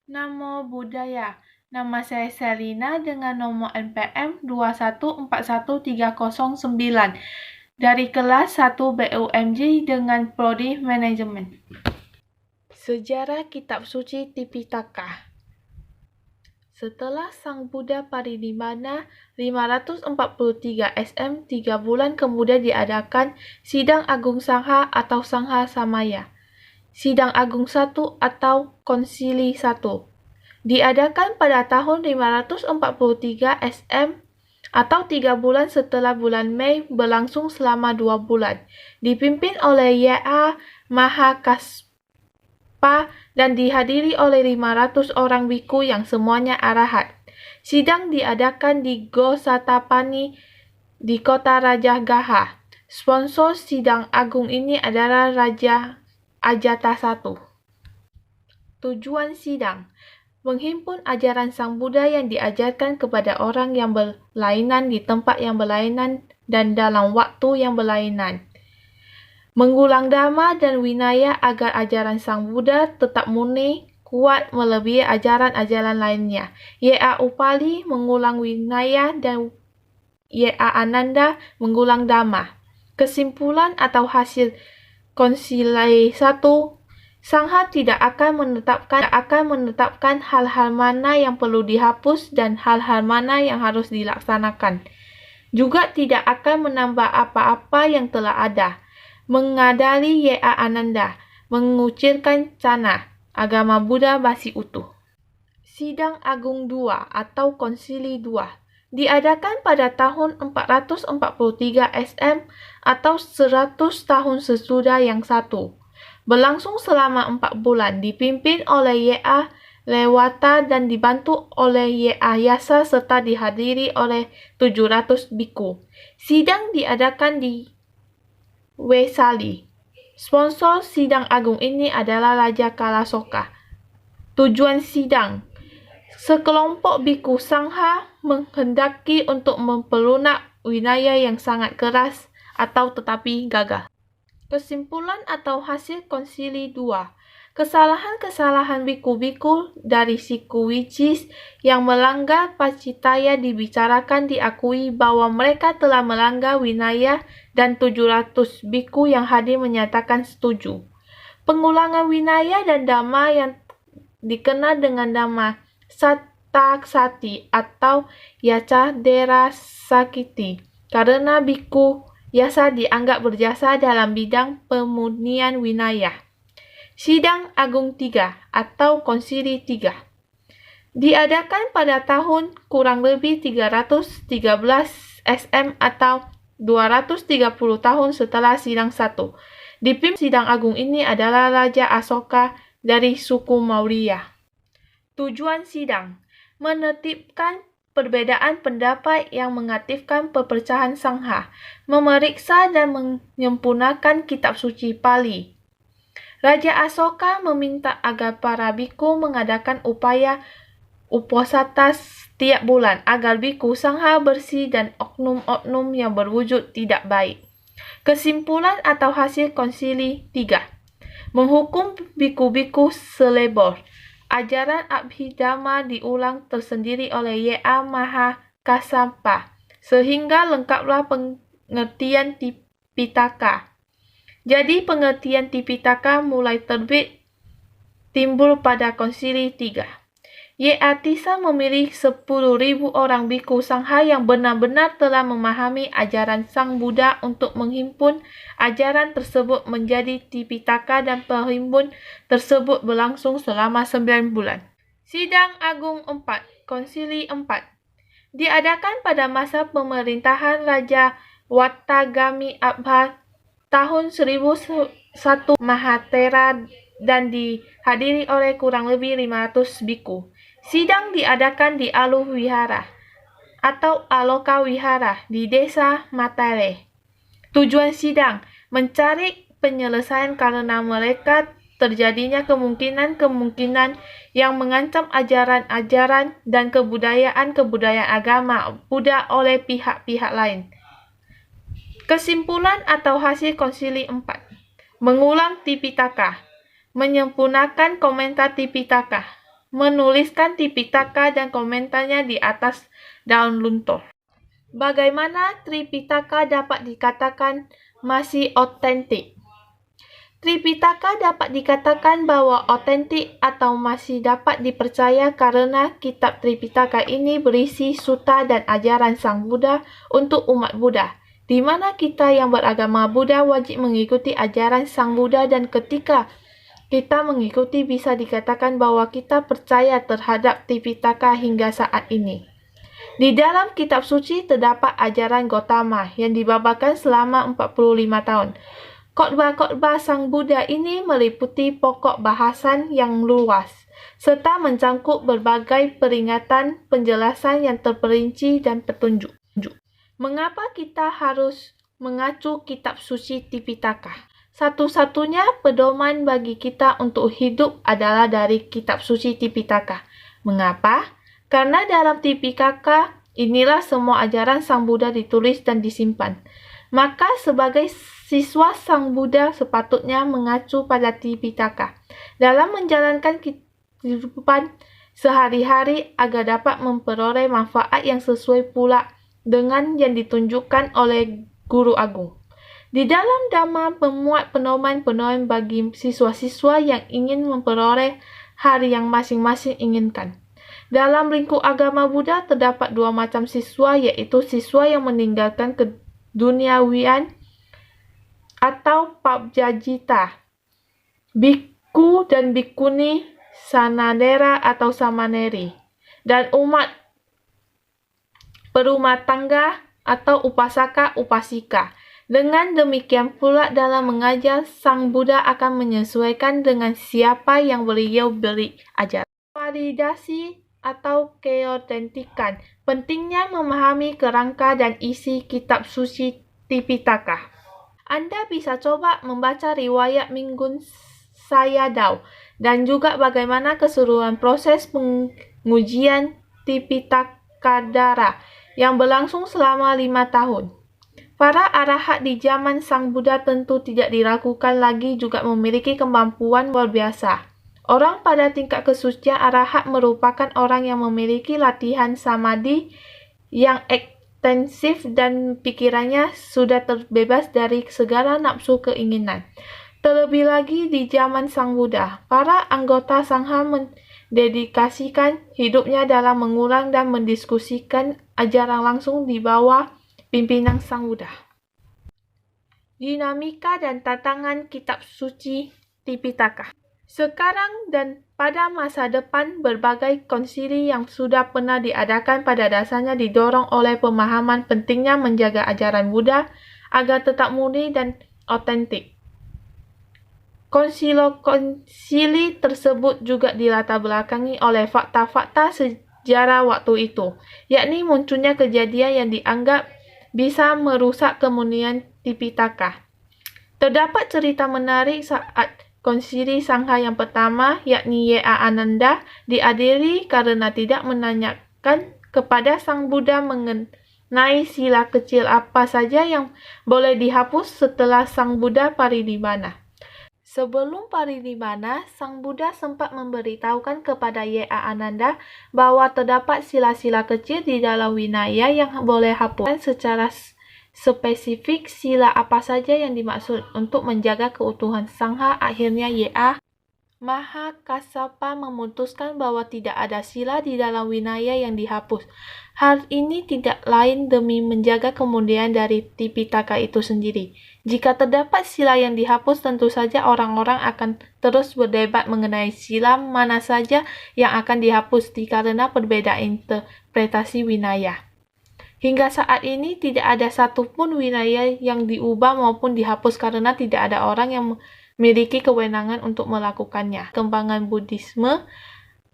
Namo Buddhaya. Nama saya Selina dengan nomor NPM 2141309 dari kelas 1 BUMJ dengan prodi manajemen. Sejarah Kitab Suci Tipitaka. Setelah Sang Buddha Parinibbana 543 SM, 3 bulan kemudian diadakan Sidang Agung Sangha atau Sangha Samaya. Sidang Agung 1 atau Konsili 1 diadakan pada tahun 543 SM atau 3 bulan setelah bulan Mei, berlangsung selama 2 bulan. Dipimpin oleh Y.A. Mahakaspa dan dihadiri oleh 500 orang biku yang semuanya arahat. Sidang diadakan di Gosatapani di kota Rajagaha. Sponsor sidang agung ini adalah Raja Ajatasattu. Tujuan sidang: menghimpun ajaran Sang Buddha yang diajarkan kepada orang yang berlainan di tempat yang berlainan dan dalam waktu yang berlainan. Mengulang dhamma dan winaya agar ajaran Sang Buddha tetap murni, kuat melebihi ajaran-ajaran lainnya. Y.A. Upali mengulang winaya dan Y.A. Ananda mengulang dhamma. Kesimpulan atau hasil Konsili 1, Sangha tidak akan menetapkan hal-hal mana yang perlu dihapus dan hal-hal mana yang harus dilaksanakan. Juga tidak akan menambah apa-apa yang telah ada. Mengadari Y.A. Ananda, mengucilkan cana, agama Buddha masih utuh. Sidang Agung 2 atau Konsili 2 diadakan pada tahun 443 SM atau 100 tahun sesudah yang satu. Berlangsung selama 4 bulan, dipimpin oleh Y.A. Lewata dan dibantu oleh Y.A. Yasa serta dihadiri oleh 700 biku. Sidang diadakan di Vesali. Sponsor sidang agung ini adalah Raja Kalasoka. Tujuan sidang: sekelompok biku Sangha menghendaki untuk memperlunak winaya yang sangat keras atau tetapi gagal. Kesimpulan atau hasil Konsili 2. Kesalahan-kesalahan biku-biku dari siku Wicis yang melanggar Pacitaya dibicarakan, diakui bahwa mereka telah melanggar winaya dan 700 biku yang hadir menyatakan setuju. Pengulangan winaya dan dhamma yang dikenal dengan nama Sataksati atau Yaca Dera Sakiti karena biku Yasa dianggap berjasa dalam bidang pemurnian winaya. Sidang Agung 3 atau Konsili 3 diadakan pada tahun kurang lebih 313 SM atau 230 tahun setelah sidang 1. Dipimpin sidang agung ini adalah Raja Asoka dari suku Maurya. Tujuan sidang: menertibkan perbedaan pendapat yang mengaktifkan perpecahan Sangha, memeriksa dan menyempurnakan kitab suci Pali. Raja Asoka meminta agar para biku mengadakan upaya uposatha setiap bulan agar biku Sangha bersih dan oknum-oknum yang berwujud tidak baik. Kesimpulan atau hasil Konsili 3. Menghukum biku-biku selebor. Ajaran Abhidhamma diulang tersendiri oleh Y.A. Mahakasapa sehingga lengkaplah pengertian Tipitaka. Jadi pengertian Tipitaka mulai timbul pada Konsili 3. Y.A. Tissa memilih 10.000 orang biku Sangha yang benar-benar telah memahami ajaran Sang Buddha untuk menghimpun ajaran tersebut menjadi Tipitaka, dan perhimpun tersebut berlangsung selama 9 bulan. Sidang Agung 4, Konsili 4 diadakan pada masa pemerintahan Raja Wattagami Abha tahun 1001 Mahathera dan dihadiri oleh kurang lebih 500 biku. Sidang diadakan di Aluh Wihara atau Aloka Wihara di desa Matale. Tujuan sidang: mencari penyelesaian karena mereka terjadinya kemungkinan-kemungkinan yang mengancam ajaran-ajaran dan kebudayaan agama Buddha oleh pihak-pihak lain. Kesimpulan atau hasil konsili 4. Mengulang Tipitaka, menyempurnakan komentar Tipitaka, menuliskan Tipitaka dan komentarnya di atas daun luntur. Bagaimana Tripitaka dapat dikatakan masih otentik? Tripitaka dapat dikatakan bahwa otentik atau masih dapat dipercaya karena kitab Tripitaka ini berisi sutta dan ajaran Sang Buddha untuk umat Buddha, di mana kita yang beragama Buddha wajib mengikuti ajaran Sang Buddha, dan ketika kita mengikuti bisa dikatakan bahwa kita percaya terhadap Tripitaka hingga saat ini. Di dalam kitab suci terdapat ajaran Gautama yang dibabarkan selama 45 tahun. Khotbah-khotbah Sang Buddha ini meliputi pokok bahasan yang luas, serta mencangkup berbagai peringatan, penjelasan yang terperinci dan petunjuk. Mengapa kita harus mengacu kitab suci Tipitaka? Satu-satunya pedoman bagi kita untuk hidup adalah dari kitab suci Tipitaka. Mengapa? Karena dalam Tipitaka inilah semua ajaran Sang Buddha ditulis dan disimpan. Maka sebagai siswa Sang Buddha sepatutnya mengacu pada Tipitaka dalam menjalankan kehidupan sehari-hari agar dapat memperoleh manfaat yang sesuai pula dengan yang ditunjukkan oleh Guru Agung. Di dalam Dhamma memuat pedoman-pedoman bagi siswa-siswa yang ingin memperoleh hal yang masing-masing inginkan. Dalam lingkup agama Buddha terdapat 2 macam siswa, yaitu siswa yang meninggalkan keduniawian atau pabjajita, biku dan bikuni, sanadera atau samaneri, dan umat berumah tangga atau upasaka-upasika. Dengan demikian pula dalam mengajar, Sang Buddha akan menyesuaikan dengan siapa yang beliau beri ajar. Validasi atau keotentikan. Pentingnya memahami kerangka dan isi kitab suci Tipitaka. Anda bisa coba membaca riwayat Minggun Sayadaw dan juga bagaimana keseluruhan proses pengujian Tipitaka yang berlangsung selama 5 tahun. Para arahat di zaman Sang Buddha tentu tidak diragukan lagi juga memiliki kemampuan luar biasa. Orang pada tingkat kesucian arahat merupakan orang yang memiliki latihan samadhi yang ekstensif dan pikirannya sudah terbebas dari segala nafsu keinginan. Terlebih lagi di zaman Sang Buddha, para anggota Sangha mendedikasikan hidupnya dalam mengulang dan mendiskusikan ajaran langsung di bawah pimpinan Sang Buddha. Dinamika dan tantangan kitab suci Tipitaka. Sekarang dan pada masa depan, berbagai konsili yang sudah pernah diadakan pada dasarnya didorong oleh pemahaman pentingnya menjaga ajaran Buddha agar tetap murni dan otentik. Konsili tersebut juga dilatar belakangi oleh fakta-fakta sejarah waktu itu, yakni munculnya kejadian yang dianggap bisa merusak kemurnian Tipitaka. Terdapat cerita menarik saat konsili Sangha yang pertama, yakni Y.A. Ananda, dihadiri karena tidak menanyakan kepada Sang Buddha mengenai sila kecil apa saja yang boleh dihapus setelah Sang Buddha parinibbana. Sebelum parinibbana, Sang Buddha sempat memberitahukan kepada Y.A. Ananda bahwa terdapat sila-sila kecil di dalam Vinaya yang boleh hapus. Secara spesifik, sila apa saja yang dimaksud untuk menjaga keutuhan Sangha. Akhirnya Y.A. Mahakassapa memutuskan bahwa tidak ada sila di dalam Vinaya yang dihapus. Hal ini tidak lain demi menjaga kemudian dari Tipitaka itu sendiri. Jika terdapat sila yang dihapus, tentu saja orang-orang akan terus berdebat mengenai sila mana saja yang akan dihapus karena perbedaan interpretasi Vinaya. Hingga saat ini tidak ada satupun Vinaya yang diubah maupun dihapus karena tidak ada orang yang memiliki kewenangan untuk melakukannya. Kembangan Buddhisme,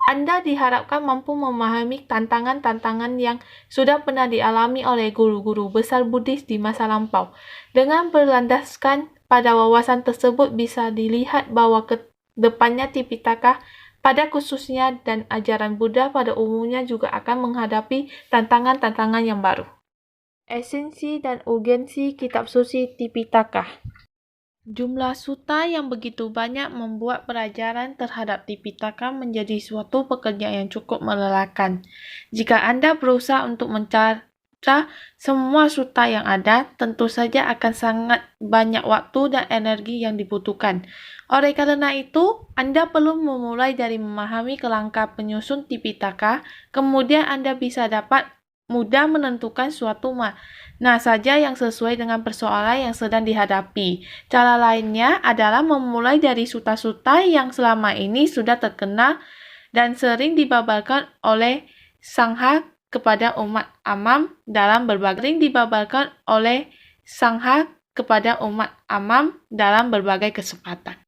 Anda diharapkan mampu memahami tantangan-tantangan yang sudah pernah dialami oleh guru-guru besar Buddhis di masa lampau. Dengan berlandaskan pada wawasan tersebut bisa dilihat bahwa depannya Tipitaka pada khususnya dan ajaran Buddha pada umumnya juga akan menghadapi tantangan-tantangan yang baru. Esensi dan urgensi kitab suci Tipitaka. Jumlah sutta yang begitu banyak membuat pelajaran terhadap Tipitaka menjadi suatu pekerjaan yang cukup melelahkan. Jika Anda berusaha untuk mencatat semua sutta yang ada, tentu saja akan sangat banyak waktu dan energi yang dibutuhkan. Oleh karena itu, Anda perlu memulai dari memahami kerangka penyusun Tipitaka, kemudian Anda bisa dapat mudah menentukan suatu mana saja yang sesuai dengan persoalan yang sedang dihadapi. Cara lainnya adalah memulai dari sutta-sutta yang selama ini sudah terkenal dan sering dibabarkan oleh Sangha kepada umat amam dalam berbagai kesempatan.